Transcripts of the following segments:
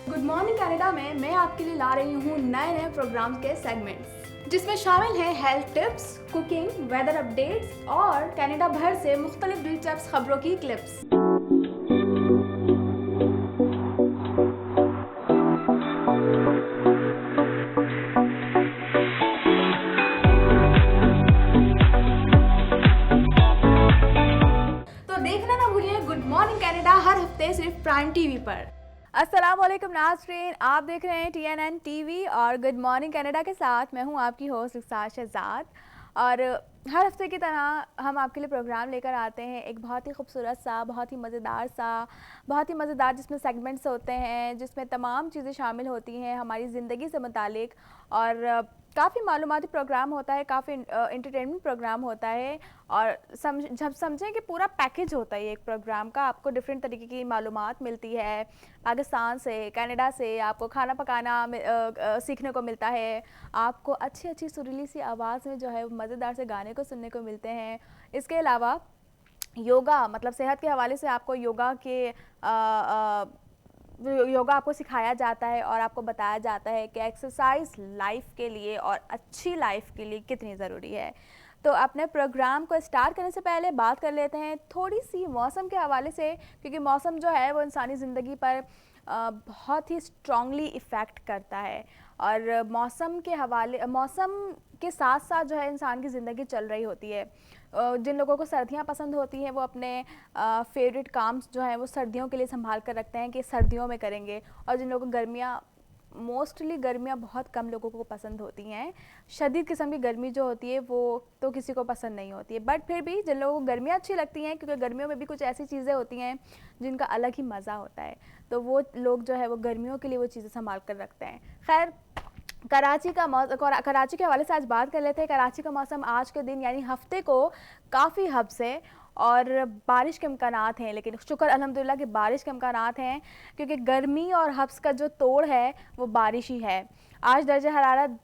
Good morning Canada में मैं आपके लिए ला रही हूँ नए नए प्रोग्राम्स के सेगमेंट्स जिसमें शामिल हैं health tips, cooking, weather updates और कनाडा भर से मुख्तलिफ दिलचस्प खबरों की क्लिप्स। तो देखना ना भूलिए गुड मॉर्निंग कनाडा हर हफ्ते सिर्फ प्राइम टीवी पर। अस्सलाम वालेकुम नाज़रीन, आप देख रहे हैं TNN टीवी और गुड मॉर्निंग कनाडा के साथ मैं हूं आपकी होस्ट रुखसार शहजाद। और हर हफ्ते की तरह हम आपके लिए प्रोग्राम लेकर आते हैं, एक बहुत ही खूबसूरत सा, बहुत ही मज़ेदार जिसमें सेगमेंट्स होते हैं, जिसमें तमाम चीज़ें शामिल होती हैं हमारी ज़िंदगी से मुतालिक। और काफ़ी मालूमाती प्रोग्राम होता है, काफ़ी इंटरटेनमेंट प्रोग्राम होता है और जब समझें कि पूरा पैकेज होता है एक प्रोग्राम का। आपको डिफरेंट तरीके की मालूमात मिलती है, पाकिस्तान से, कनाडा से आपको खाना पकाना सीखने को मिलता है, आपको अच्छी अच्छी सुरीली सी आवाज़ में जो है मज़ेदार से गाने को सुनने को मिलते हैं। इसके अलावा योगा, मतलब सेहत के हवाले से आपको योगा आपको सिखाया जाता है और आपको बताया जाता है कि एक्सरसाइज लाइफ के लिए और अच्छी लाइफ के लिए कितनी ज़रूरी है। तो अपने प्रोग्राम को स्टार्ट करने से पहले बात कर लेते हैं थोड़ी सी मौसम के हवाले से, क्योंकि मौसम जो है वो इंसानी ज़िंदगी पर बहुत ही स्ट्रांगली इफ़ेक्ट करता है। और मौसम के साथ साथ जो है इंसान की ज़िंदगी चल रही होती है। जिन लोगों को सर्दियाँ पसंद होती हैं वो अपने फेवरेट काम जो है वो सर्दियों के लिए संभाल कर रखते हैं कि सर्दियों में करेंगे। और जिन लोगों को गर्मियाँ बहुत कम लोगों को पसंद होती हैं। शदीद किस्म की गर्मी जो होती है वो तो किसी को पसंद नहीं होती है, बट फिर भी जिन लोगों को गर्मियाँ अच्छी लगती हैं, क्योंकि गर्मियों में भी कुछ ऐसी चीज़ें होती हैं जिनका अलग ही मज़ा होता है, तो वो लोग जो है वो गर्मियों के लिए वो चीज़ें संभाल कर रखते हैं। खैर, कराची के हवाले से आज बात कर लेते हैं। कराची का मौसम आज के दिन यानी हफ्ते को काफ़ी हब्स है और बारिश के इम्कानात हैं, लेकिन शुक्र अल्हम्दुलिल्लाह कि बारिश के इम्कानात हैं, क्योंकि गर्मी और हब्स का जो तोड़ है वो बारिश ही है। आज दर्जा हरारत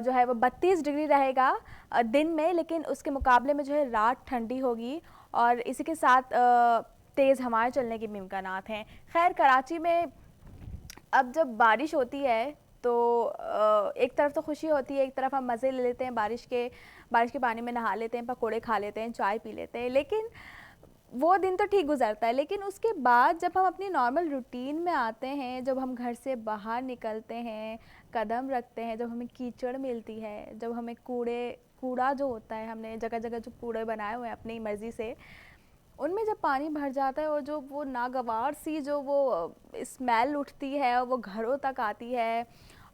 जो है वो 32 डिग्री रहेगा दिन में, लेकिन उसके मुकाबले में जो है रात ठंडी होगी और इसी के साथ तेज़ हवाएं चलने के भी इम्कानात हैं। खैर, कराची में अब जब बारिश होती है तो एक तरफ तो खुशी होती है, एक तरफ हम मज़े ले लेते हैं, बारिश के पानी में नहा लेते हैं, पकोड़े खा लेते हैं, चाय पी लेते हैं, लेकिन वो दिन तो ठीक गुजरता है। लेकिन उसके बाद जब हम अपनी नॉर्मल रूटीन में आते हैं, जब हम घर से बाहर निकलते हैं, कदम रखते हैं, जब हमें कीचड़ मिलती है, जब हमें कूड़ा जो होता है, हमने जगह जगह जो कूड़े बनाए हुए हैं अपनी मर्ज़ी से, उनमें जब पानी भर जाता है और जो वो नागवार सी जो वो स्मेल उठती है और वो घरों तक आती है,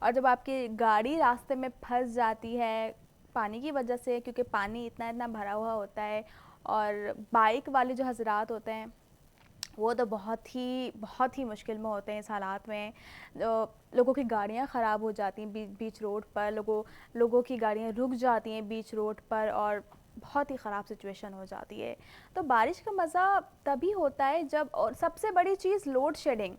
और जब आपकी गाड़ी रास्ते में फंस जाती है पानी की वजह से, क्योंकि पानी इतना इतना भरा हुआ होता है, और बाइक वाले जो हजरात होते हैं वो तो बहुत ही मुश्किल में होते हैं इस हालात में। लोगों की गाड़ियाँ ख़राब हो जाती हैं बीच रोड पर, लोगों की गाड़ियाँ रुक जाती हैं बीच रोड पर और बहुत ही ख़राब सिचुएशन हो जाती है। तो बारिश का मज़ा तभी होता है जब, और सबसे बड़ी चीज़ लोड शेडिंग।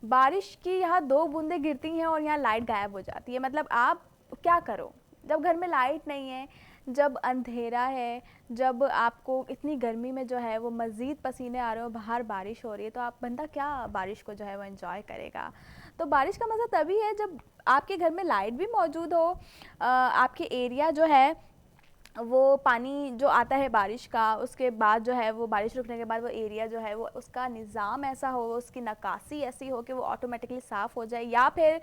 बारिश की यहाँ 2 बूंदें गिरती हैं और यहाँ लाइट गायब हो जाती है। मतलब आप क्या करो जब घर में लाइट नहीं है, जब अंधेरा है, जब आपको इतनी गर्मी में जो है वो मज़ीद पसीने आ रहे हो, बाहर बारिश हो रही है, तो आप बंदा क्या बारिश को जो है वो एंजॉय करेगा। तो बारिश का मज़ा तभी है जब आपके घर में लाइट भी मौजूद हो, आपके एरिया जो है वो पानी जो आता है बारिश का, उसके बाद जो है वो बारिश रुकने के बाद वो एरिया जो है वो उसका निज़ाम ऐसा हो, उसकी नक्काशी ऐसी हो कि वो ऑटोमेटिकली साफ़ हो जाए, या फिर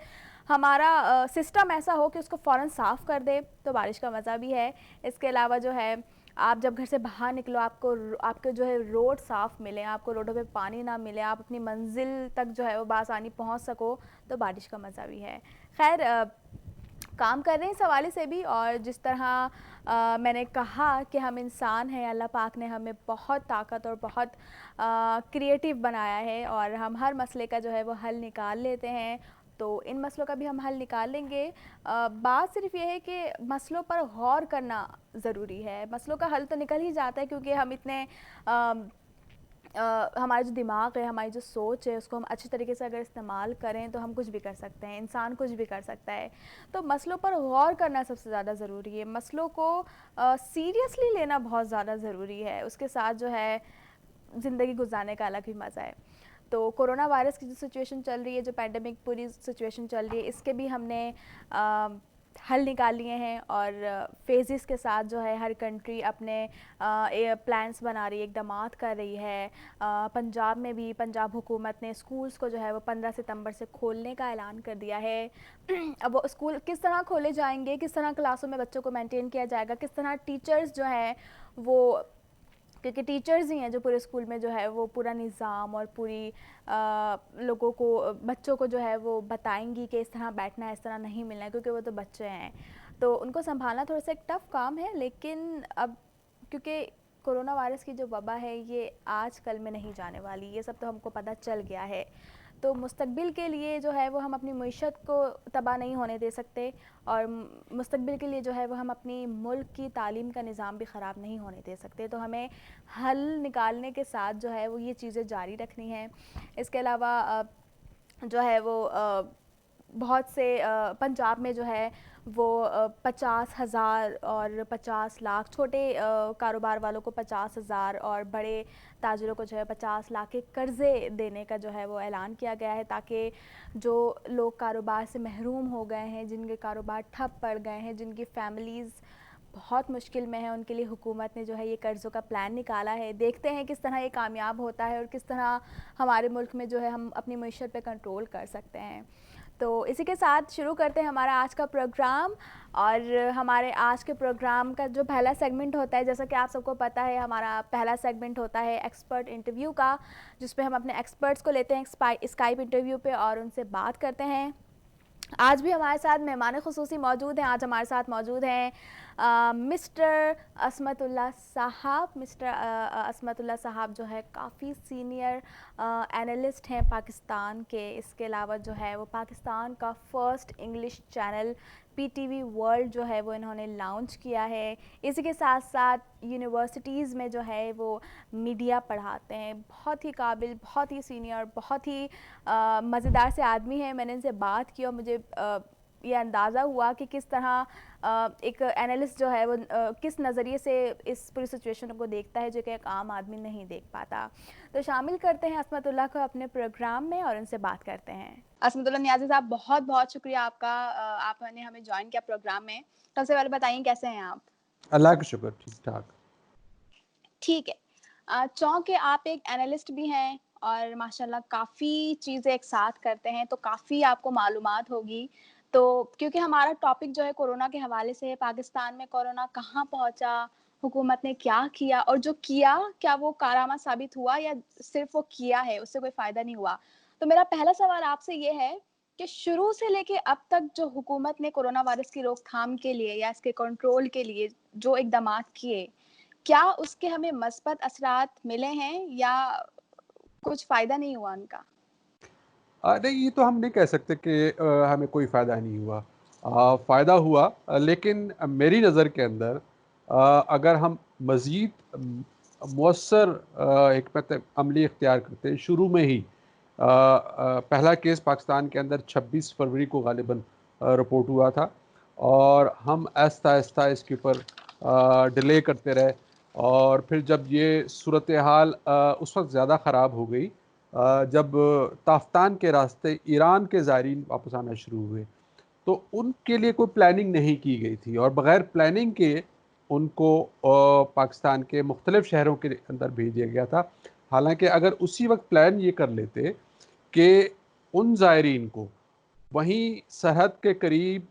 हमारा सिस्टम ऐसा हो कि उसको फ़ौरन साफ़ कर दे, तो बारिश का मज़ा भी है। इसके अलावा जो है आप जब घर से बाहर निकलो, आपको जो है रोड साफ़ मिले, आपको रोडों पे पानी ना मिले, आप अपनी मंजिल तक जो है वो बासानी पहुंच सको, तो बारिश का मज़ा भी है। खैर, काम कर रहे हैं इस हवाले से भी, और जिस तरह मैंने कहा कि हम इंसान हैं, अल्लाह पाक ने हमें बहुत ताकत और बहुत क्रिएटिव बनाया है और हम हर मसले का जो है वो हल निकाल लेते हैं। तो इन मसलों का भी हम हल निकाल लेंगे। बात सिर्फ ये है कि मसलों पर गौर करना ज़रूरी है। मसलों का हल तो निकल ही जाता है, क्योंकि हम इतने हमारा जो दिमाग है, हमारी जो सोच है, उसको हम अच्छी तरीके से अगर इस्तेमाल करें तो हम कुछ भी कर सकते हैं, इंसान कुछ भी कर सकता है। तो मसलों पर गौर करना सबसे ज़्यादा ज़रूरी है, मसलों को सीरियसली लेना बहुत ज़्यादा ज़रूरी है, उसके साथ जो है ज़िंदगी गुजारने का अलग ही मज़ा है। तो कोरोना वायरस की जो सिचुएशन चल रही है, जो पैंडमिक पूरी सिचुएशन चल रही है, इसके भी हमने हल निकाल लिए हैं और फेजेस के साथ जो है हर कंट्री अपने प्लान्स बना रही है, इकदामात कर रही है। पंजाब में भी पंजाब हुकूमत ने स्कूल्स को जो है वो 15 सितंबर से खोलने का ऐलान कर दिया है। अब वो स्कूल किस तरह खोले जाएंगे, किस तरह क्लासों में बच्चों को मेंटेन किया जाएगा, किस तरह टीचर्स जो हैं वो, क्योंकि टीचर्स ही हैं जो पूरे स्कूल में जो है वो पूरा निज़ाम और पूरी लोगों को, बच्चों को जो है वो बताएंगी कि इस तरह बैठना है, इस तरह नहीं मिलना है, क्योंकि वो तो बच्चे हैं, तो उनको संभालना थोड़ा सा एक टफ़ काम है। लेकिन अब क्योंकि कोरोना वायरस की जो वबा है ये आज कल में नहीं जाने वाली, ये सब तो हमको पता चल गया है। तो मुस्तकबिल के लिए जो है वो हम अपनी मईशत को तबाह नहीं होने दे सकते, और मुस्तकबिल के लिए जो है वो हम अपनी मुल्क की तालीम का निज़ाम भी ख़राब नहीं होने दे सकते। तो हमें हल निकालने के साथ जो है वो ये चीज़ें जारी रखनी है। इसके अलावा जो है वो बहुत से पंजाब में जो है वो 50,000 और 50 लाख, छोटे कारोबार वालों को 50,000 और बड़े ताजिरों को जो है 50 लाख के कर्ज़े देने का जो है वो ऐलान किया गया है, ताकि जो लोग कारोबार से महरूम हो गए हैं, जिनके कारोबार ठप पड़ गए हैं, जिनकी फैमिलीज़ बहुत मुश्किल में है, उनके लिए हुकूमत ने जो है ये कर्ज़ों का प्लान निकाला है। देखते हैं किस तरह ये कामयाब होता है और किस तरह हमारे मुल्क में जो है हम अपनी मईशत पे कंट्रोल कर सकते हैं। तो इसी के साथ शुरू करते हैं हमारा आज का प्रोग्राम। और हमारे आज के प्रोग्राम का जो पहला सेगमेंट होता है, जैसा कि आप सबको पता है, हमारा पहला सेगमेंट होता है एक्सपर्ट इंटरव्यू का, जिसपे हम अपने एक्सपर्ट्स को लेते हैं स्काइप इंटरव्यू पे और उनसे बात करते हैं। आज भी हमारे साथ मेहमान ख़ुसूसी मौजूद हैं। आज हमारे साथ मौजूद हैं मिस्टर असमतुल्लाह साहब। मिस्टर असमतुल्लाह साहब जो है काफ़ी सीनियर एनालिस्ट हैं पाकिस्तान के। इसके अलावा जो है वो पाकिस्तान का first English channel PTV world जो है वो इन्होंने लॉन्च किया है। इसी के साथ साथ यूनिवर्सिटीज़ में जो है वो मीडिया पढ़ाते हैं। बहुत ही काबिल, बहुत ही सीनियर, बहुत ही मज़ेदार से आदमी है। मैंने इनसे बात की और मुझे ये अंदाज़ा हुआ कि किस तरह एक एनालिस्ट जो है वो किस नज़रिए से इस पूरी सिचुएशन को देखता है, जो कि एक आम आदमी नहीं देख पाता। तो शामिल करते हैं असमतुल्लाह को अपने प्रोग्राम में और उनसे बात करते हैं। असमतुल्लाह नियाज़ी साहब, बहुत बहुत शुक्रिया आपका, आपने हमें ज्वाइन किया प्रोग्राम में। सबसे पहले बताइए कैसे हैं आप? अल्लाह का शुक्र, ठीक ठाक। ठीक है। चूँकि आप एक एनालिस्ट भी हैं और माशाल्लाह काफ़ी चीज़ें एक साथ करते हैं, तो काफ़ी आपको मालूमात होगी। तो क्योंकि हमारा टॉपिक जो है कोरोना के हवाले से है, पाकिस्तान में कोरोना कहाँ पहुँचा, हुकूमत ने क्या किया और जो किया, क्या वो कारआमद साबित हुआ या सिर्फ़ वो किया है, उससे कोई फ़ायदा नहीं हुआ? तो मेरा पहला सवाल आपसे ये है कि शुरू से लेके अब तक जो हुकूमत ने कोरोना वायरस की रोकथाम के लिए या इसके कंट्रोल के लिए जो इक़दामात किए, क्या उसके हमें मस्बत असरात मिले हैं या कुछ फ़ायदा नहीं हुआ उनका? नहीं, ये तो हम नहीं कह सकते कि हमें कोई फ़ायदा नहीं हुआ। फ़ायदा हुआ, लेकिन मेरी नज़र के अंदर अगर हम मज़ीद मौसर हिकमत अमली इख्तियार करते हैं शुरू में ही। पहला केस पाकिस्तान के अंदर 26 फरवरी को ग़ालिबन रिपोर्ट हुआ था और हम आहिस्ता आहिस्ता इसके ऊपर डिले करते रहे, और फिर जब ये सूरत हाल उस वक्त ज़्यादा ख़राब हो गई जब ताफ्तान के रास्ते ईरान के ज़ायरीन वापस आना शुरू हुए, तो उनके लिए कोई प्लानिंग नहीं की गई थी और बग़ैर प्लानिंग के उनको पाकिस्तान के मुख्तलिफ़ शहरों के अंदर भेज दिया गया था। हालांकि अगर उसी वक्त प्लान ये कर लेते कि उन ज़ायरीन को वहीं सरहद के करीब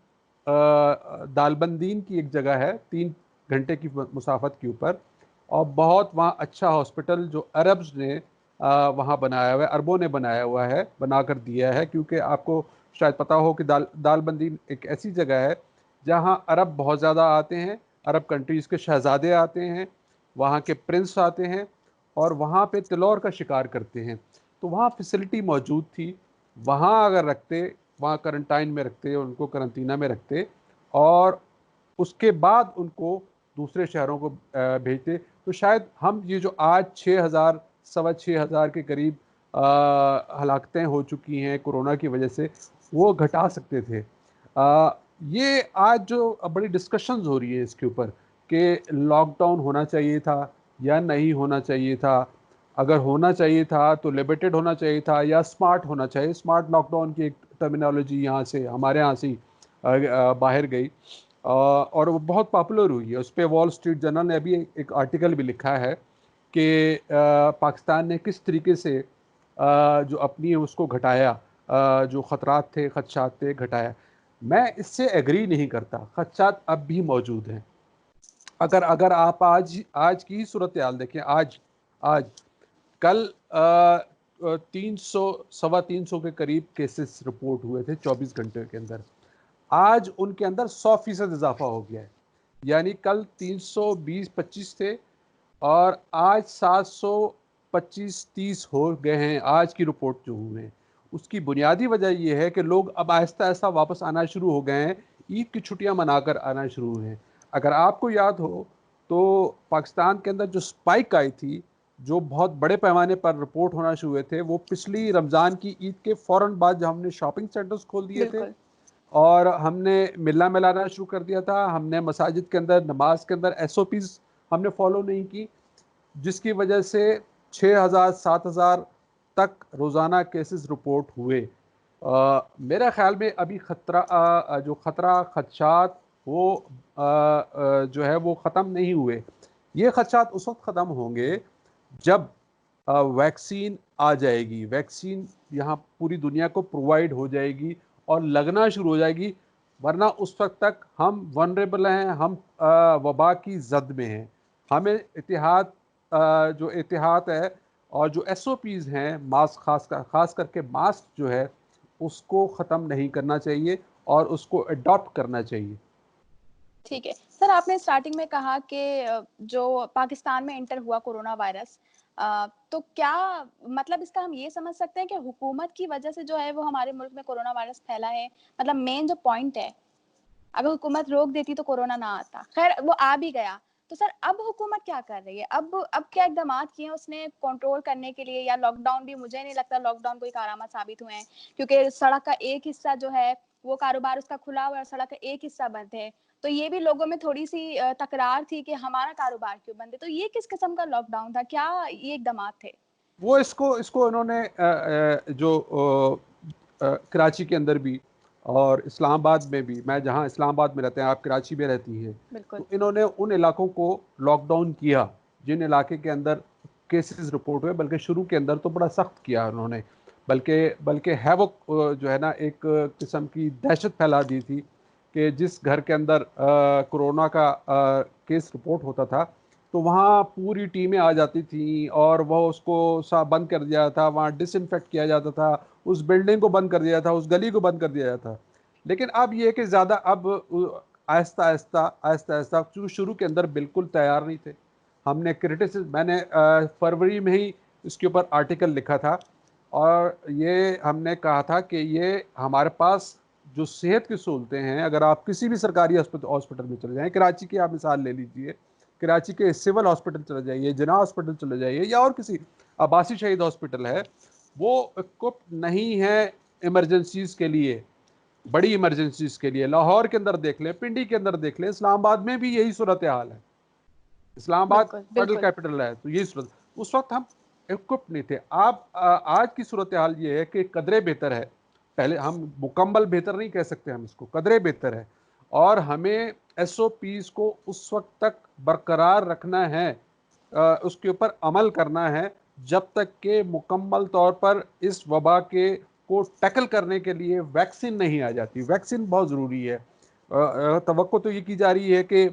दालबंदीन की एक जगह है 3 घंटे की मुसाफत के ऊपर, और बहुत वहाँ अच्छा हॉस्पिटल जो अरब्स ने वहाँ बनाया हुआ है, अरबों ने बनाया हुआ है, बना कर दिया है, क्योंकि आपको शायद पता हो कि दालबंदी एक ऐसी जगह है जहाँ अरब बहुत ज़्यादा आते हैं, अरब कंट्रीज़ के शहज़ादे आते हैं, वहाँ के प्रिंस आते हैं और वहाँ पे तिलौर का शिकार करते हैं। तो वहाँ फैसिलिटी मौजूद थी। वहाँ अगर रखते, वहाँ क्वारंटाइन में रखते, उनको करंटीना में रखते और उसके बाद उनको दूसरे शहरों को भेजते, तो शायद हम ये जो आज 6,000 सवा 6,000 के करीब हलाकतें हो चुकी हैं कोरोना की वजह से, वो घटा सकते थे। ये आज जो बड़ी डिस्कशंस हो रही है इसके ऊपर कि लॉकडाउन होना चाहिए था या नहीं होना चाहिए था, अगर होना चाहिए था तो लिमिटेड होना चाहिए था या स्मार्ट होना चाहिए। स्मार्ट लॉकडाउन की एक टर्मिनोलॉजी यहाँ से, हमारे यहाँ से ही बाहर गई और वो बहुत पॉपुलर हुई है। उस पर वॉल स्ट्रीट जर्नल ने अभी एक आर्टिकल भी लिखा है कि पाकिस्तान ने किस तरीके से जो अपनी उसको घटाया, जो ख़तरात थे, खदशात थे, घटाया। मैं इससे एग्री नहीं करता, खदशात अब भी मौजूद हैं। अगर अगर आप आज की ही सूरत हाल देखें, आज कल 300 325 के करीब केसेस रिपोर्ट हुए थे 24 घंटे के अंदर। आज उनके अंदर 100% इजाफा हो गया है। यानी कल 320-25 थे और आज 725-30 हो गए हैं आज की रिपोर्ट जो हुए हैं। उसकी बुनियादी वजह यह है कि लोग अब आहिस्ता आहिस्ता वापस आना शुरू हो गए हैं, ईद की छुट्टियां मनाकर आना शुरू हुए हैं। अगर आपको याद हो तो पाकिस्तान के अंदर जो स्पाइक आई थी, जो बहुत बड़े पैमाने पर रिपोर्ट होना शुरू हुए थे, वो पिछली रमज़ान की ईद के फ़ौरन बाद जब हमने शॉपिंग सेंटर्स खोल दिए थे बिल्कुल। और हमने मिलना मिलाना शुरू कर दिया था, हमने मसाजिद के अंदर नमाज के अंदर SOPs हमने फॉलो नहीं की, जिसकी वजह से 6,000-7,000 तक रोज़ाना केसेस रिपोर्ट हुए। मेरा ख़्याल में अभी जो ख़तरा खदशात वो जो है वो ख़त्म नहीं हुए। ये खदशात उस वक्त ख़त्म होंगे जब वैक्सीन आ जाएगी, वैक्सीन यहाँ पूरी दुनिया को प्रोवाइड हो जाएगी और लगना शुरू हो जाएगी। वरना उस वक्त तक हम वनरेबल हैं, हम वबा की जद में हैं। हमें जो एहतियात है और जो SOPs हैं, मास्क खास करके मास्क जो है उसको ख़त्म नहीं करना चाहिए और उसको अडॉप्ट करना चाहिए। ठीक है सर, आपने स्टार्टिंग में कहा कि जो पाकिस्तान में एंटर हुआ कोरोना वायरस, तो क्या मतलब इसका हम ये समझ सकते हैं कि हुकूमत की वजह से जो है वो हमारे मुल्क में कोरोना वायरस फैला है? मतलब मेन जो पॉइंट है, अगर हुकूमत रोक देती तो कोरोना ना आता। खैर वो आ भी गया, तो सर अब हुकूमत क्या कर रही है? अब क्या इक़दामात किए हैं उसने कंट्रोल करने के लिए? या लॉकडाउन भी, मुझे नहीं लगता लॉकडाउन कोई कारआमद साबित हुए हैं, क्योंकि सड़क का एक हिस्सा जो है वो कारोबार उसका खुला हुआ है और सड़क का एक हिस्सा बंद है। तो ये भी लोगों में थोड़ी-सी तकरार थी कि हमारा कारोबार क्यों बंद है? तो ये किस किस्म का लॉकडाउन था? क्या ये इक़दामात थे? वो इसको इन्होंने कराची के अंदर भी और इस्लामाबाद में भी, मैं जहाँ इस्लामाबाद में रहते हैं, आप कराची में रहती हैं, बिल्कुल। तो इन्होंने उन इलाकों को लॉकडाउन किया जिन इलाके के अंदर केसेस रिपोर्ट हुए। बल्कि शुरू के अंदर तो बड़ा सख्त किया उन्होंने, बल्कि बल्कि हैवक जो है ना, एक किस्म की दहशत फैला दी थी कि जिस घर के अंदर कोरोना का केस रिपोर्ट होता था तो वहाँ पूरी टीमें आ जाती थी और वह उसको बंद कर दिया था, वहाँ डिसइंफेक्ट किया जाता था, उस बिल्डिंग को बंद कर दिया था, उस गली को बंद कर दिया जाता था। लेकिन अब ये कि ज़्यादा अब आहिस्ता आहिस्ता आहिस्ता आहिस्ता, चूँकि शुरू के अंदर बिल्कुल तैयार नहीं थे, हमने क्रिटिसिज्म, मैंने फरवरी में ही इसके ऊपर आर्टिकल लिखा था और ये हमने कहा था कि ये हमारे पास जो सेहत की सहूलतें हैं, अगर आप किसी भी सरकारी हॉस्पिटल में चले जाएँ, कराची की आप मिसाल ले लीजिए, कराची के सिविल हॉस्पिटल चले जाइए, जिना हॉस्पिटल चले जाइए या और किसी अब्बासी शहीद हॉस्पिटल है, वो इक्विप नहीं है इमरजेंसीज़ के लिए, बड़ी इमरजेंसीज़ के लिए। लाहौर के अंदर देख लें, पिंडी के अंदर देख लें, इस्लामाबाद में भी यही सूरत हाल है। इस्लामाबाद बिल्कुल, मॉडल बिल्कुल। कैपिटल है, तो यही सूरत, उस वक्त हम इक्विप नहीं थे। आप आज की सूरत हाल ये है कि कदरे बेहतर है। पहले, हम मुकम्मल बेहतर नहीं कह सकते, हम इसको कदरे बेहतर है और हमें SOPs को उस वक्त तक बरकरार रखना है, उसके ऊपर अमल करना है जब तक कि मुकम्मल तौर पर इस वबा के को टैकल करने के लिए वैक्सीन नहीं आ जाती। वैक्सीन बहुत ज़रूरी है। तवक्को तो ये की जा रही है कि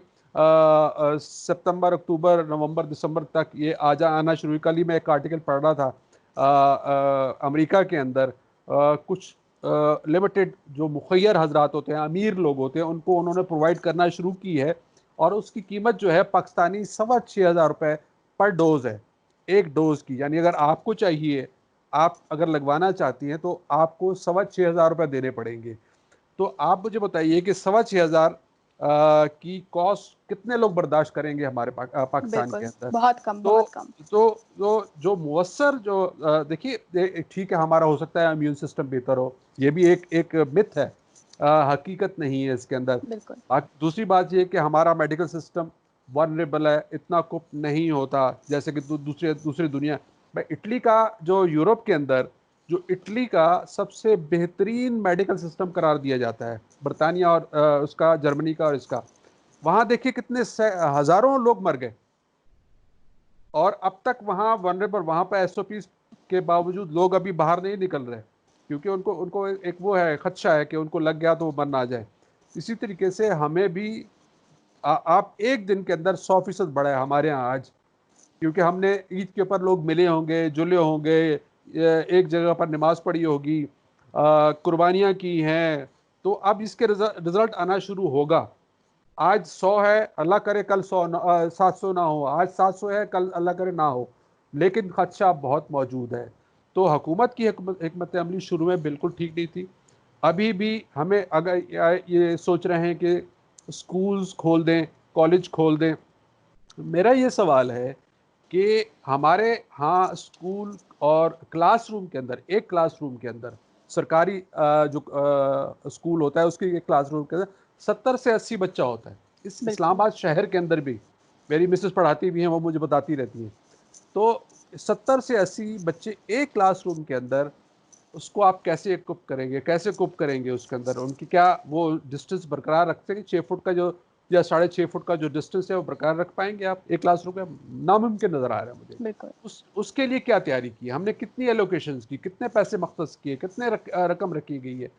सितंबर, अक्टूबर, नवंबर, दिसंबर तक ये आना शुरू हुई। कल ही मैं एक आर्टिकल पढ़ रहा था, अमेरिका के अंदर कुछ लिमिटेड जो मुखय्यर हजरात होते हैं, अमीर लोग होते हैं, उनको उन्होंने प्रोवाइड करना शुरू की है और उसकी कीमत जो है पाकिस्तानी 6,500 रुपये पर डोज़ है, एक डोज़ की। यानी अगर आपको चाहिए, आप अगर लगवाना चाहती हैं तो आपको 6,500 रुपये देने पड़ेंगे। तो आप मुझे बताइए कि 6,500 की कॉस्ट कितने लोग बर्दाश्त करेंगे हमारे पाकिस्तान के बिल्कुल, अंदर। बहुत कम, तो बहुत कम। जो मुअस्सर जो देखिए, ठीक है, हमारा हो सकता है इम्यून सिस्टम बेहतर हो, ये भी एक मिथ है, हकीकत नहीं है इसके अंदर। बिल्कुल। दूसरी बात ये कि हमारा मेडिकल सिस्टम वनरेबल है, इतना कुप नहीं होता जैसे कि दूसरी दुनिया। भाई इटली का जो यूरोप के अंदर जो इटली का सबसे बेहतरीन मेडिकल सिस्टम करार दिया जाता है, बरतानिया और उसका जर्मनी का और इसका, वहाँ देखिए कितने हज़ारों लोग मर गए और अब तक वहाँ वनरेबल, वहाँ पर एसओपी के बावजूद लोग अभी बाहर नहीं निकल रहे क्योंकि उनको उनको एक वो है, खदशा है कि उनको लग गया तो वो मर ना जाए। इसी तरीके से हमें भी आप एक दिन के अंदर 100% बढ़ा है हमारे यहाँ आज, क्योंकि हमने ईद के ऊपर लोग मिले होंगे, जुले होंगे, एक जगह पर नमाज पढ़ी होगी, कुर्बानियाँ की हैं, तो अब इसके रिजल्ट आना शुरू होगा। आज 100 है, अल्लाह करे कल 700 ना हो, आज 700 है, कल अल्लाह करे ना हो, लेकिन खदशा बहुत मौजूद है। तो हुकूमत की हिकमत अमली शुरू में बिल्कुल ठीक नहीं थी। अभी भी हमें अगर ये सोच रहे हैं कि स्कूल्स खोल दें, कॉलेज खोल दें, मेरा ये सवाल है कि हमारे यहाँ स्कूल और क्लासरूम के अंदर, एक क्लासरूम के अंदर सरकारी जो स्कूल होता है उसके क्लासरूम के अंदर 70 से 80 बच्चा होता है। इस इस्लामाबाद शहर के अंदर भी, मेरी मिसेस पढ़ाती भी हैं, वो मुझे बताती रहती हैं, तो 70 से 80 बच्चे एक क्लासरूम के अंदर, उसको आप कैसे इक्विप करेंगे, कैसे कोप करेंगे उसके अंदर? उनकी क्या वो डिस्टेंस बरकरार रख सकेंगे? 6 फुट का जो या 6.5 फुट का जो डिस्टेंस है वो बरकरार रख पाएंगे आप एक क्लासरूम में? नामुमकिन नज़र आ रहा है मुझे। बिल्कुल। उसके लिए क्या तैयारी की हमने, कितनी एलोकेशंस की, कितने पैसे मख्तस किए, कितने रकम रखी गई है?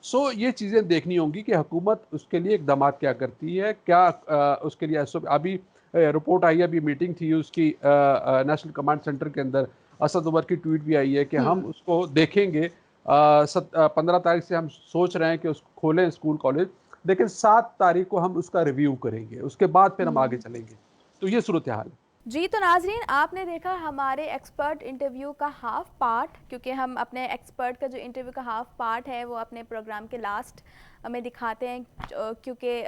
सो ये चीज़ें देखनी होंगी कि हुकूमत उसके लिए इकदाम क्या करती है, क्या उसके लिए अभी रिपोर्ट आई है, अभी मीटिंग थी उसकी नेशनल कमांड सेंटर के अंदर, असद उमर की ट्वीट भी आई है कि हम उसको देखेंगे। 15 तारीख से हम सोच रहे हैं कि उसको खोलें स्कूल कॉलेज, लेकिन 7 तारीख को हम उसका रिव्यू करेंगे, उसके बाद फिर हम आगे चलेंगे। तो ये सूरत हाल है। जी, तो नाजरीन आपने देखा हमारे एक्सपर्ट इंटरव्यू का हाफ पार्ट, क्योंकि हम अपने एक्सपर्ट का जो इंटरव्यू का हाफ पार्ट है वो अपने प्रोग्राम के लास्ट में दिखाते हैं, क्योंकि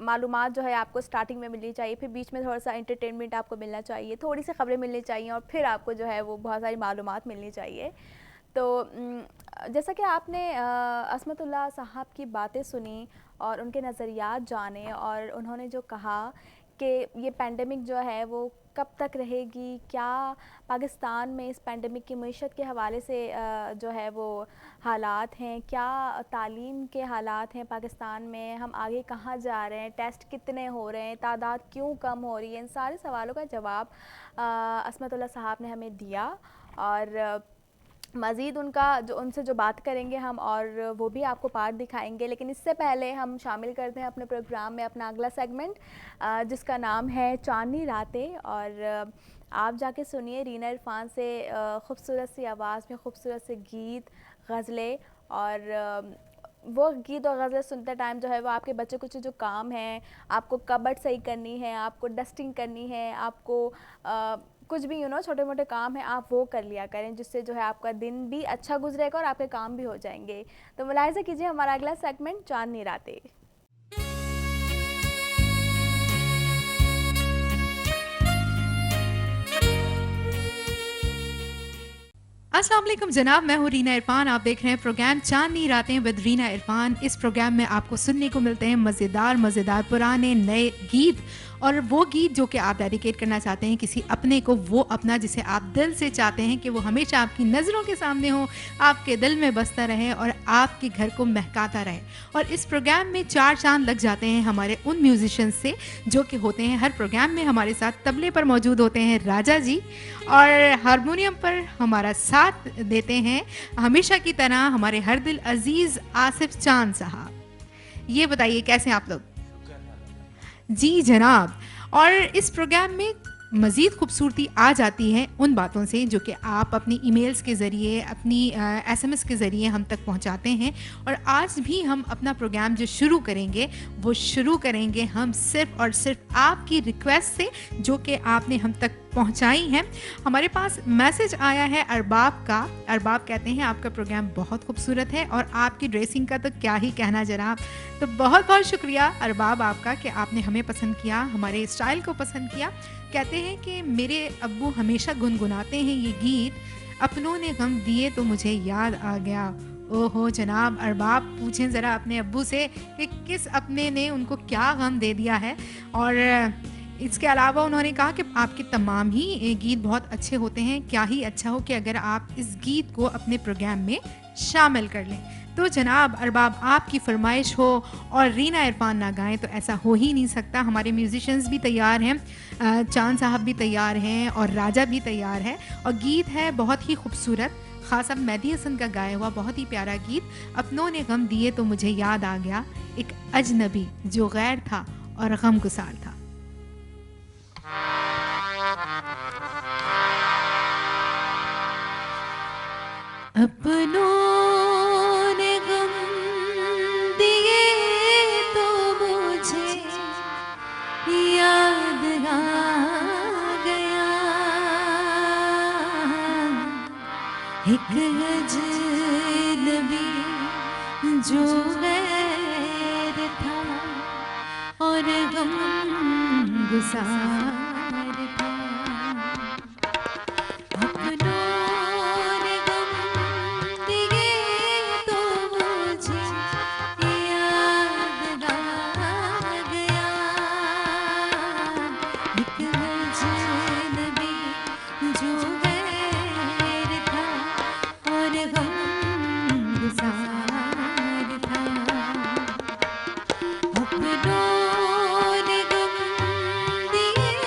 मालूमात जो है आपको स्टार्टिंग में मिलनी चाहिए, फिर बीच में थोड़ा सा एंटरटेनमेंट आपको मिलना चाहिए, थोड़ी सी खबरें मिलनी चाहिए और फिर आपको जो है वो बहुत सारी मालूमात मिलनी चाहिए। तो जैसा कि आपने असमतुल्लाह साहब की बातें सुनी और उनके नज़रियात जाने, और उन्होंने जो कहा कि ये पेंडेमिक जो है वो कब तक रहेगी, क्या पाकिस्तान में इस पेंडेमिक की मईशत के हवाले से जो है वो हालात हैं, क्या तालीम के हालात हैं पाकिस्तान में, हम आगे कहाँ जा रहे हैं, टेस्ट कितने हो रहे हैं, तादाद क्यों कम हो रही है, इन सारे सवालों का जवाब असमतुल्लाह साहब ने हमें दिया। और मज़ीद उनसे जो बात करेंगे हम, और वो भी आपको पार्ट दिखाएंगे, लेकिन इससे पहले हम शामिल करते हैं अपने प्रोग्राम में अपना अगला सेगमेंट, जिसका नाम है चांदनी रातें। और आप जाके सुनिए रीना इरफान से खूबसूरत सी आवाज़ में खूबसूरत से गीत, गज़लें, और वो गीत और गज़लें सुनते टाइम जो है वो आपके बच्चे कुछ जो काम हैं, आपको कबर्ड सही करनी है, आपको डस्टिंग करनी है, आपको कुछ भी छोटे मोटे काम है, आप वो कर लिया करें, जिससे जो है आपका दिन भी अच्छा गुजरेगा और आपके काम भी हो जाएंगे। तो मुलाहिज़ा कीजिए हमारा अगला सेगमेंट चांदनी रातें। अस्सलाम वालेकुम जनाब, मैं हूँ रीना इरफान। आप देख रहे हैं प्रोग्राम चांदनी रातें विद रीना इरफान। इस प्रोग्राम में आपको सुनने को मिलते हैं मज़ेदार पुराने नए गीत, और वो गीत जो कि आप डेडिकेट करना चाहते हैं किसी अपने को, वो अपना जिसे आप दिल से चाहते हैं कि वो हमेशा आपकी नज़रों के सामने हो, आपके दिल में बसता रहे और आपके घर को महकाता रहे। और इस प्रोग्राम में 4 चांद लग जाते हैं हमारे उन म्यूजिशियन से जो कि होते हैं हर प्रोग्राम में हमारे साथ। तबले पर मौजूद होते हैं राजा जी, और हारमोनियम पर हमारा साथ देते हैं हमेशा की तरह हमारे हर दिल अजीज़ आसिफ चांद साहब। ये बताइए कैसे आप लोग? जी जनाब। और इस प्रोग्राम में मज़ीद खूबसूरती आ जाती है उन बातों से जो कि आप अपनी ईमेल्स के ज़रिए, अपनी एसएमएस के ज़रिए हम तक पहुंचाते हैं। और आज भी हम अपना प्रोग्राम जो शुरू करेंगे वो शुरू करेंगे हम सिर्फ़ और सिर्फ आपकी रिक्वेस्ट से, जो कि आपने हम तक पहुंचाई है। हमारे पास मैसेज आया है अरबाब का। अरबाब कहते हैं आपका प्रोग्राम बहुत खूबसूरत है और आपकी ड्रेसिंग का तो क्या ही कहना जनाब। तो बहुत बहुत शुक्रिया अरबाब आपका कि आपने हमें पसंद किया, हमारे स्टाइल को पसंद किया। कहते हैं कि मेरे अब्बू हमेशा गुनगुनाते हैं ये गीत, अपनों ने गम दिए तो मुझे याद आ गया। ओहो जनाब अरबाब, पूछें ज़रा अपने अब्बू से कि किस अपने ने उनको क्या गम दे दिया है। और इसके अलावा उन्होंने कहा कि आपके तमाम ही गीत बहुत अच्छे होते हैं, क्या ही अच्छा हो कि अगर आप इस गीत को अपने प्रोग्राम में शामिल कर लें। तो जनाब अरबाब आपकी फरमाइश हो और रीना इरफान ना गाएं तो ऐसा हो ही नहीं सकता। हमारे म्यूजिशियंस भी तैयार हैं, चांद साहब भी तैयार हैं और राजा भी तैयार है, और गीत है बहुत ही खूबसूरत, ख़ास अब मेहदी हसन का गाया हुआ बहुत ही प्यारा गीत, अपनों ने गम दिए तो मुझे याद आ गया एक अजनबी जो गैर था और गम गुसार था। अपनों ने गम दिए तो मुझे याद आ गया एक अजनबी जो गैर था और गम गुसार था। अपनों ने गम दिए तो मुझे याद आ गया एक अजनबी जो गैर था और गम गुसार था। अपनों ने गम दिए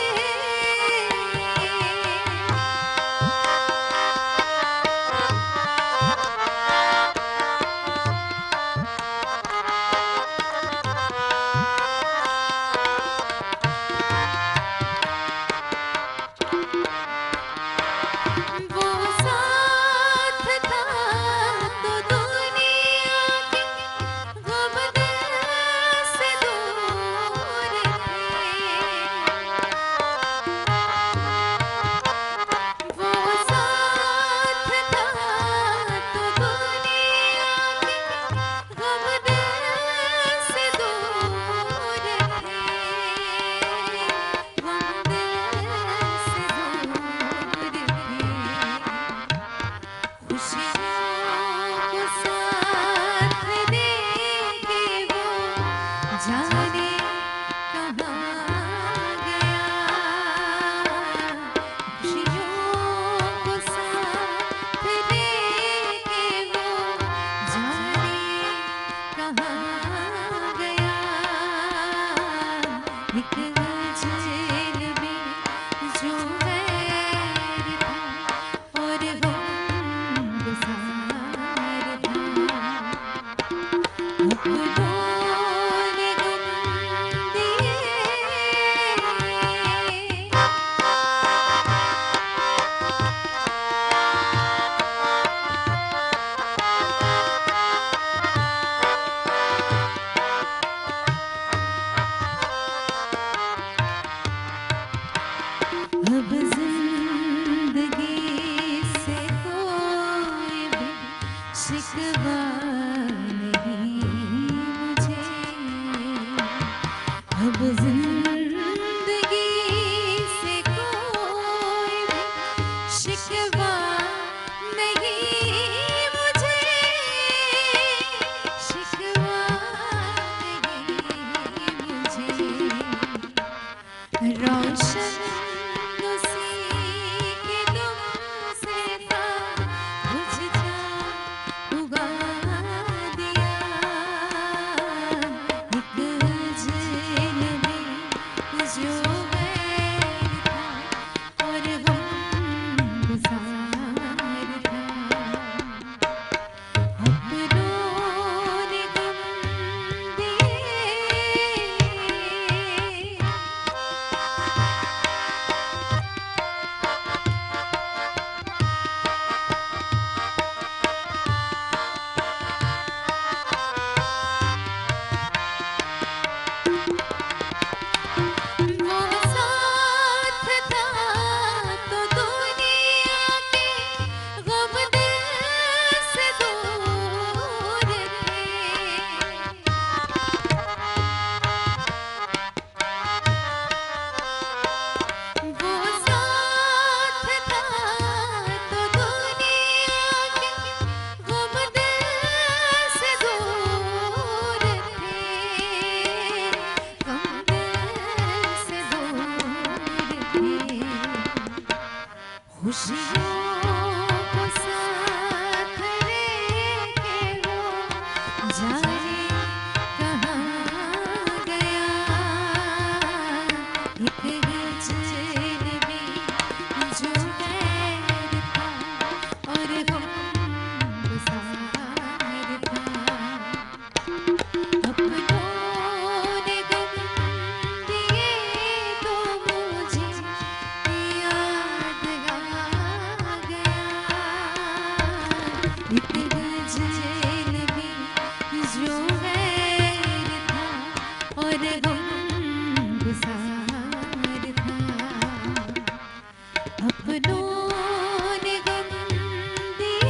जाने कहाँ गया एक चैन में जो गैर था और हम गुसार था अपनों ने गम दिए तो मुझे याद आ गया एक जेल में जो गैर था और हम गुसार था अपनों ने गम दिए।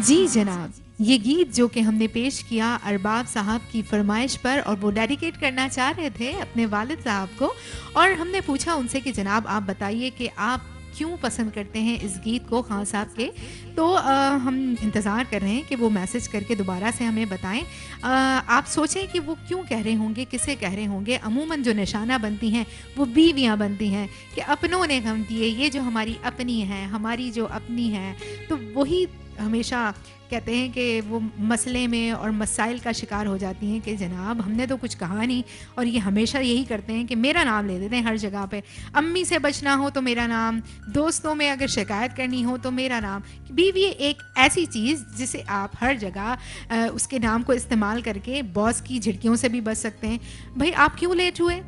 जी जनाब, ये गीत जो कि हमने पेश किया अरबाब साहब की फरमाइश पर, और वो डेडिकेट करना चाह रहे थे अपने वालिद साहब को, और हमने पूछा उनसे कि जनाब आप बताइए कि आप क्यों पसंद करते हैं इस गीत को खान साहब के। तो हम इंतज़ार कर रहे हैं कि वो मैसेज करके दोबारा से हमें बताएं। आप सोचें कि वो क्यों कह रहे होंगे, किसे कह रहे होंगे। अमूमन जो निशाना बनती हैं वो बीवियां बनती हैं कि अपनों ने गम दिए, ये जो हमारी अपनी है, हमारी जो अपनी है, तो वही हमेशा कहते हैं कि वो मसले में और मसाइल का शिकार हो जाती हैं कि जनाब हमने तो कुछ कहा नहीं, और ये हमेशा यही करते हैं कि मेरा नाम ले देते हैं हर जगह पे। अम्मी से बचना हो तो मेरा नाम, दोस्तों में अगर शिकायत करनी हो तो मेरा नाम। बीवी एक ऐसी चीज़ जिसे आप हर जगह उसके नाम को इस्तेमाल करके बॉस की झिड़कियों से भी बच सकते हैं। भाई आप क्यों लेट हुए?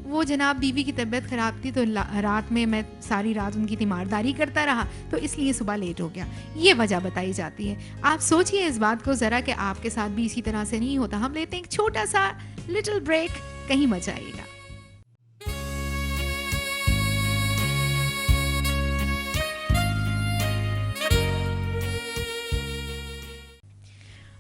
वो जनाब बीवी की तबीयत ख़राब थी तो रात में मैं सारी रात उनकी तीमारदारी करता रहा तो इसलिए सुबह लेट हो गया, ये वजह बताई जाती है। आप सोचिए इस बात को ज़रा कि आपके साथ भी इसी तरह से नहीं होता। हम लेते हैं एक छोटा सा लिटिल ब्रेक, कहीं मत जाइएगा।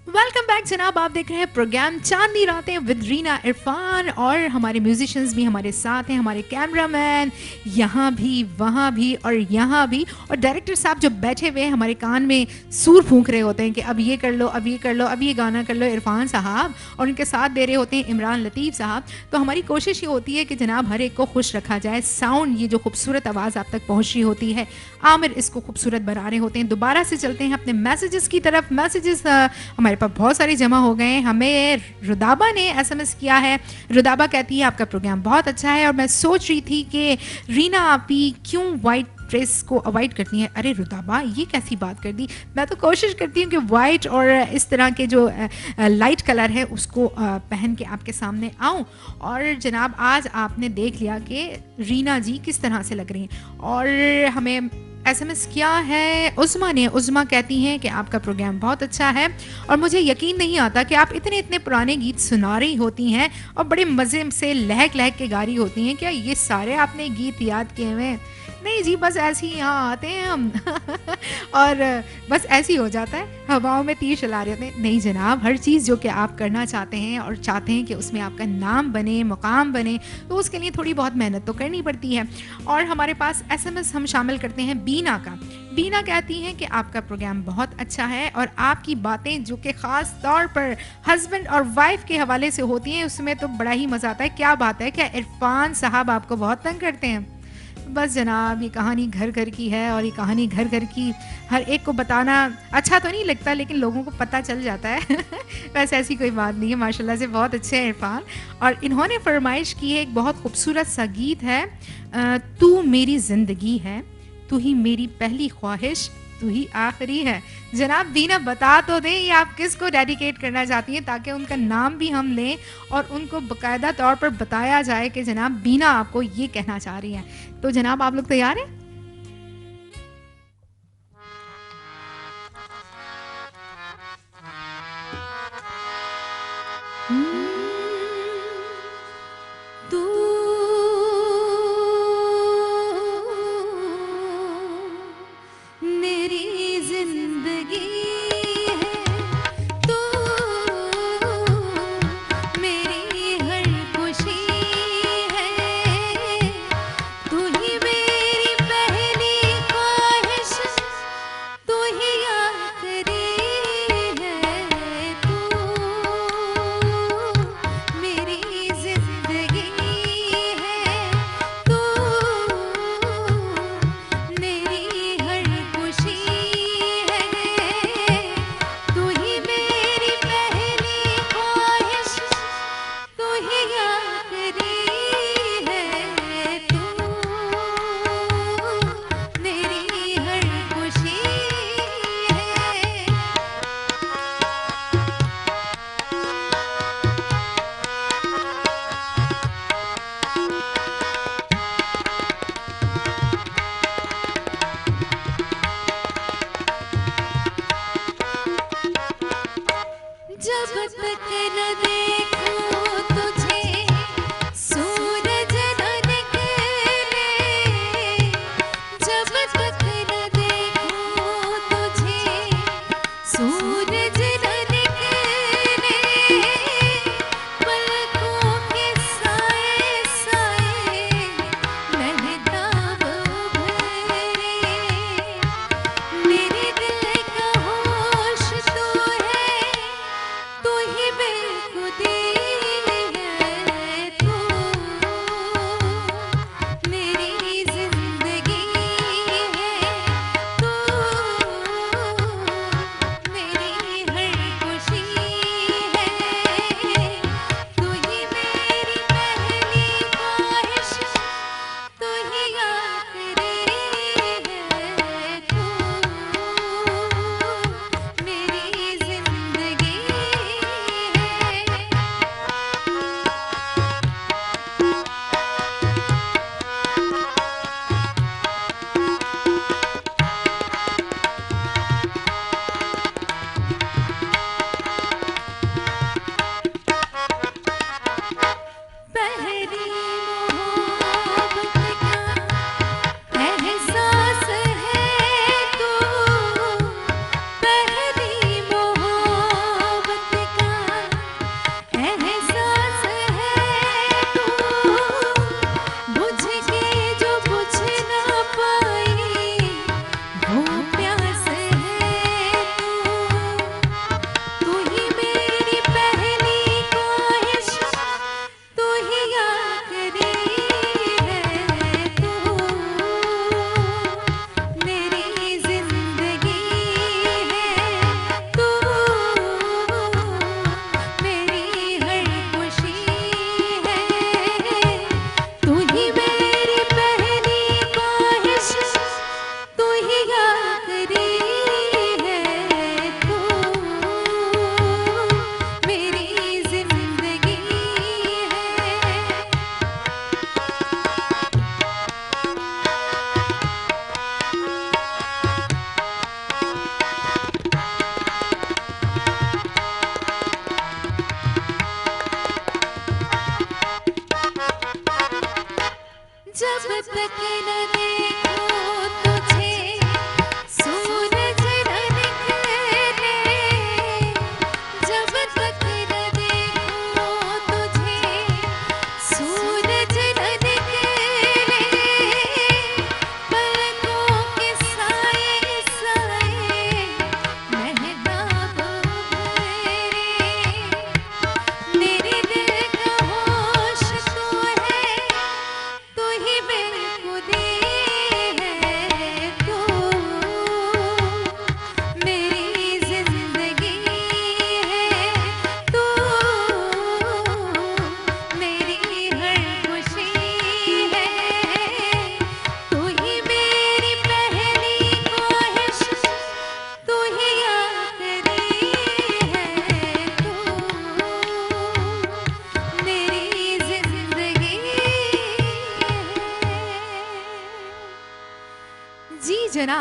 वेलकम बैक जनाब, आप देख रहे हैं प्रोग्राम चांदनी रातें विद रीना इरफान, और हमारे म्यूजिशियंस भी हमारे साथ हैं, हमारे कैमरामैन यहाँ भी, वहाँ भी और यहाँ भी, और डायरेक्टर साहब जो बैठे हुए हैं हमारे कान में सूर फूंक रहे होते हैं कि अब ये कर लो, अब ये कर लो, अब ये गाना कर लो इरफान साहब, और उनके साथ दे रहे होते हैं इमरान लतीफ़ साहब। तो हमारी कोशिश ये होती है कि जनाब हर एक को खुश रखा जाए। साउंड, ये जो खूबसूरत आवाज़ आप तक पहुँच रही होती है, आमिर इसको खूबसूरत बना रहे होते हैं। दोबारा से चलते हैं अपने मैसेजेस की तरफ। मैसेजेस हमारे पास बहुत सारे जमा हो गए हैं। हमें रुदाबा ने एसएमएस किया है। रुदाबा कहती है आपका प्रोग्राम बहुत अच्छा है और मैं सोच रही थी कि रीना आपी क्यों वाइट ड्रेस को अवॉइड करती हैं। अरे रुदाबा, ये कैसी बात कर दी। मैं तो कोशिश करती हूँ कि वाइट और इस तरह के जो लाइट कलर है उसको पहन के आपके सामने आऊँ। और जनाब आज आपने देख लिया कि रीना जी किस तरह से लग रही हैं। और हमें एसएमएस किया है उज़मा ने। उज़मा कहती हैं कि आपका प्रोग्राम बहुत अच्छा है और मुझे यकीन नहीं आता कि आप इतने इतने पुराने गीत सुना रही होती हैं और बड़े मज़े से लहक लहक के गा रही होती हैं। क्या ये सारे आपने गीत याद किए हुए हैं? नहीं जी, बस ऐसे ही यहाँ आते हैं हम और बस ऐसे ही हो जाता है, हवाओं में तीर चला रहे होते हैं। नहीं जनाब, हर चीज़ जो कि आप करना चाहते हैं और चाहते हैं कि उसमें आपका नाम बने, मुकाम बने, तो उसके लिए थोड़ी बहुत मेहनत तो करनी पड़ती है। और हमारे पास एसएमएस हम शामिल करते हैं बीना का। बीना कहती हैं कि आपका प्रोग्राम बहुत अच्छा है और आपकी बातें जो कि ख़ास तौर पर हस्बैंड और वाइफ के हवाले से होती हैं उसमें तो बड़ा ही मज़ा आता है। क्या बात है, क्या इरफान साहब आपको बहुत तंग करते हैं? बस जनाब, ये कहानी घर घर की है और ये कहानी घर घर की हर एक को बताना अच्छा तो नहीं लगता, लेकिन लोगों को पता चल जाता है वैसे ऐसी कोई बात नहीं है, माशाल्लाह से बहुत अच्छे हैं इरफान। और इन्होंने फरमाइश की है एक बहुत खूबसूरत सा गीत है, तू मेरी ज़िंदगी है, तू ही मेरी पहली ख्वाहिश, तू ही आखिरी है। जनाब बीना बता तो दें ये आप किसको डेडिकेट करना चाहती हैं ताकि उनका नाम भी हम लें और उनको बाकायदा तौर पर बताया जाए कि जनाब बीना आपको ये कहना चाह रही हैं। तो जनाब आप लोग तैयार हैं? मेरी हर खुशी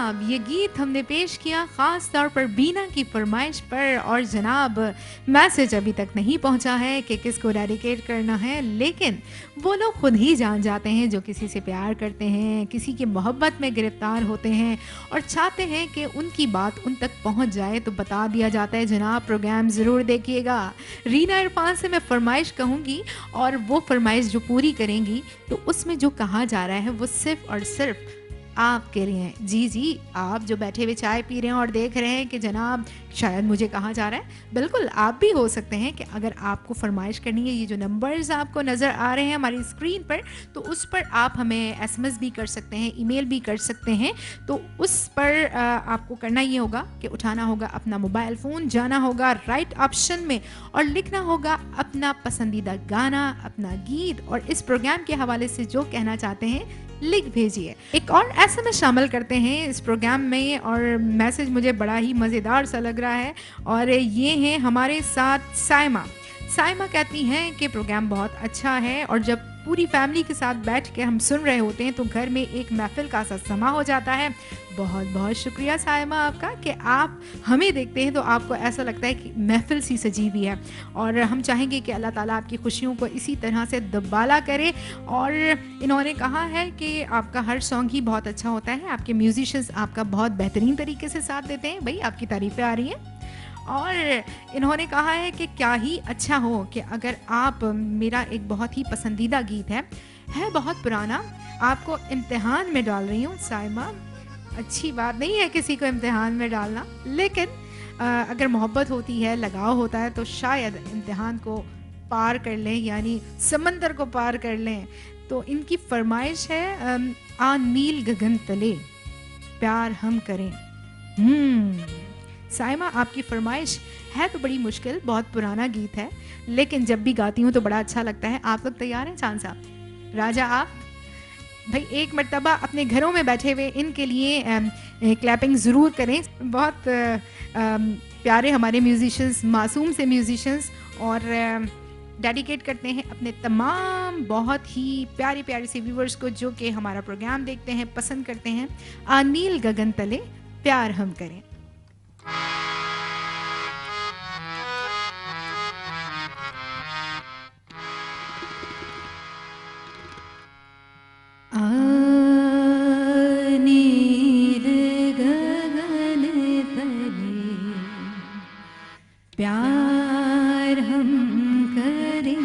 जनाब ये गीत हमने पेश किया ख़ास तौर पर बीना की फरमाइश पर, और जनाब मैसेज अभी तक नहीं पहुंचा है कि किसको डेडिकेट करना है, लेकिन वो लोग खुद ही जान जाते हैं जो किसी से प्यार करते हैं, किसी की मोहब्बत में गिरफ्तार होते हैं और चाहते हैं कि उनकी बात उन तक पहुंच जाए, तो बता दिया जाता है जनाब प्रोग्राम ज़रूर देखिएगा। रीना इरफान से मैं फरमाइश कहूँगी और वो फरमाइश जो पूरी करेंगी तो उसमें जो कहा जा रहा है वो सिर्फ़ और सिर्फ आपके लिए हैं। जी जी, आप जो बैठे हुए चाय पी रहे हैं और देख रहे हैं कि जनाब शायद मुझे कहा जा रहा है, बिल्कुल आप भी हो सकते हैं कि अगर आपको फरमाइश करनी है, ये जो नंबर्स आपको नज़र आ रहे हैं हमारी स्क्रीन पर, तो उस पर आप हमें एसएमएस भी कर सकते हैं, ईमेल भी कर सकते हैं। तो उस पर आपको करना ये होगा कि उठाना होगा अपना मोबाइल फ़ोन, जाना होगा राइट ऑप्शन में और लिखना होगा अपना पसंदीदा गाना, अपना गीत और इस प्रोग्राम के हवाले से जो कहना चाहते हैं लिख भेजिए। एक और एसएमएस शामिल करते हैं इस प्रोग्राम में और मैसेज मुझे बड़ा ही मज़ेदार सा लग रहा है और ये हैं हमारे साथ साइमा। साइमा कहती हैं कि प्रोग्राम बहुत अच्छा है और जब पूरी फैमिली के साथ बैठ के हम सुन रहे होते हैं तो घर में एक महफिल का सा समा हो जाता है। बहुत बहुत शुक्रिया साइमा आपका कि आप हमें देखते हैं तो आपको ऐसा लगता है कि महफिल सी सजी हुई है और हम चाहेंगे कि अल्लाह ताला आपकी खुशियों को इसी तरह से दुबाला करे। और इन्होंने कहा है कि आपका हर सॉन्ग ही बहुत अच्छा होता है, आपके म्यूजिशियंस आपका बहुत बेहतरीन तरीके से साथ देते हैं। भाई आपकी तारीफ़ें आ रही हैं। और इन्होंने कहा है कि क्या ही अच्छा हो कि अगर आप, मेरा एक बहुत ही पसंदीदा गीत है बहुत पुराना, आपको इम्तिहान में डाल रही हूँ साइमा। अच्छी बात नहीं है किसी को इम्तिहान में डालना, लेकिन अगर मोहब्बत होती है, लगाव होता है तो शायद इम्तिहान को पार कर लें, यानी समंदर को पार कर लें। तो इनकी फरमाइश है आ नील गगन तले प्यार हम करें। साइमा आपकी फरमाइश है तो बड़ी मुश्किल, बहुत पुराना गीत है, लेकिन जब भी गाती हूँ तो बड़ा अच्छा लगता है। आप लोग तैयार हैं चांद साहब? राजा आप भाई एक मर्तबा अपने घरों में बैठे हुए इनके लिए क्लैपिंग ज़रूर करें। बहुत प्यारे हमारे म्यूजिशियंस, मासूम से म्यूजिशियंस, और डेडिकेट करते हैं अपने तमाम बहुत ही प्यारे प्यारे से व्यूवर्स को जो कि हमारा प्रोग्राम देखते हैं, पसंद करते हैं। आ नील गगन तले प्यार हम करें। नील गगन तले प्यार हम करें,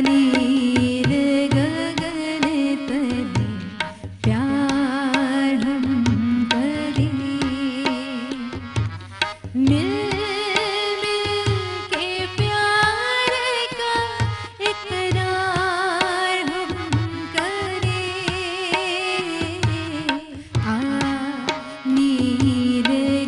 नील गगन तले प्यार हम करें, मिल मिल के प्यार का इकरार हम करें, नील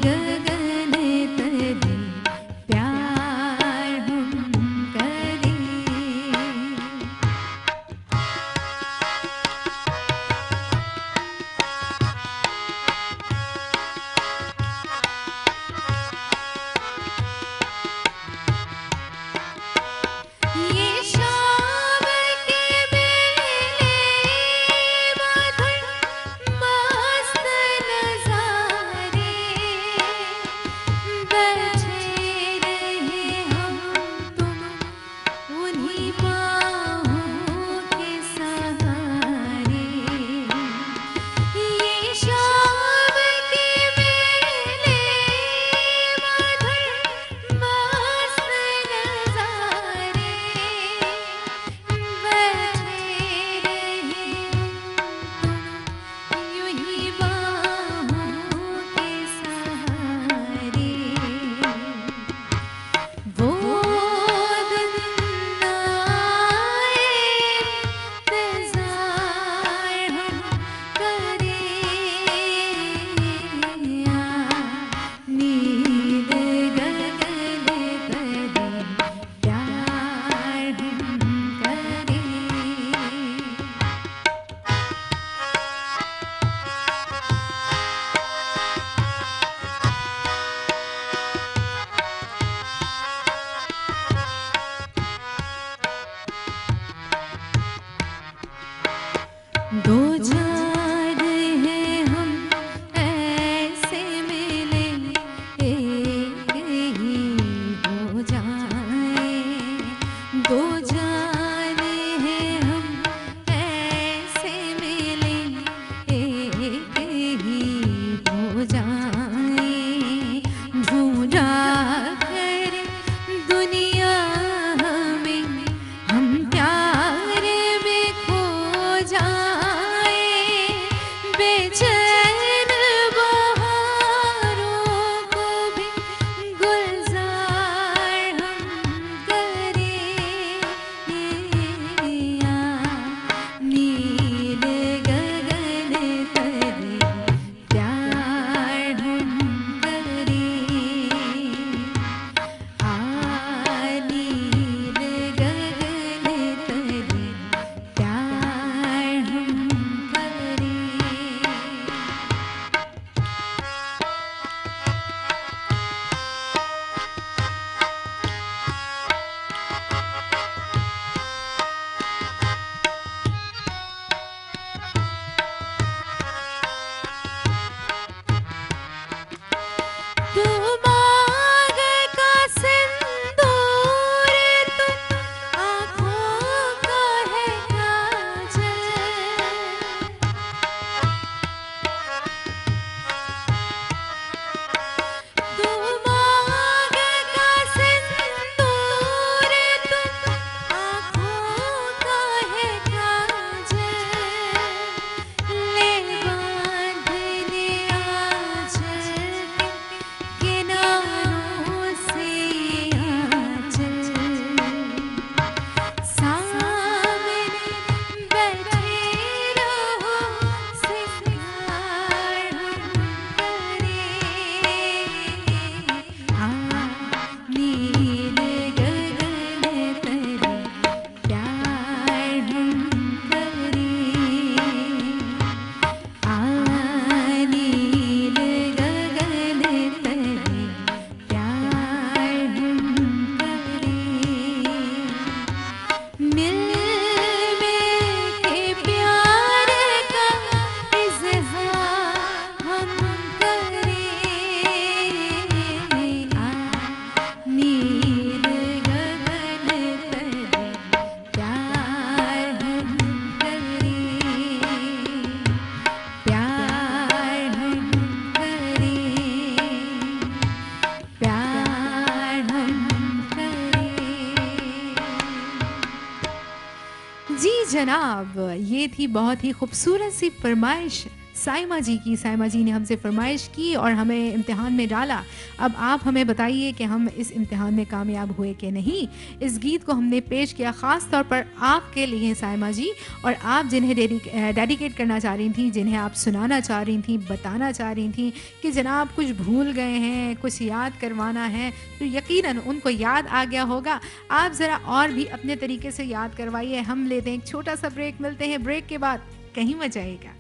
जनाब, ये थी बहुत ही खूबसूरत सी फरमाइश साइमा जी की। साइमा जी ने हमसे फरमाइश की और हमें इम्तिहान में डाला। अब आप हमें बताइए कि हम इस इम्तिहान में कामयाब हुए कि नहीं। इस गीत को हमने पेश किया ख़ास तौर पर आपके लिए साइमा जी, और आप जिन्हें डेडिकेट करना चाह रही थी, जिन्हें आप सुनाना चाह रही थी, बताना चाह रही थी कि जनाब कुछ भूल गए हैं, कुछ याद करवाना है, तो यकीनन उनको याद आ गया होगा। आप ज़रा और भी अपने तरीके से याद करवाइए। हम लेते हैं एक छोटा सा ब्रेक, मिलते हैं ब्रेक के बाद, कहीं मत जाइएगा।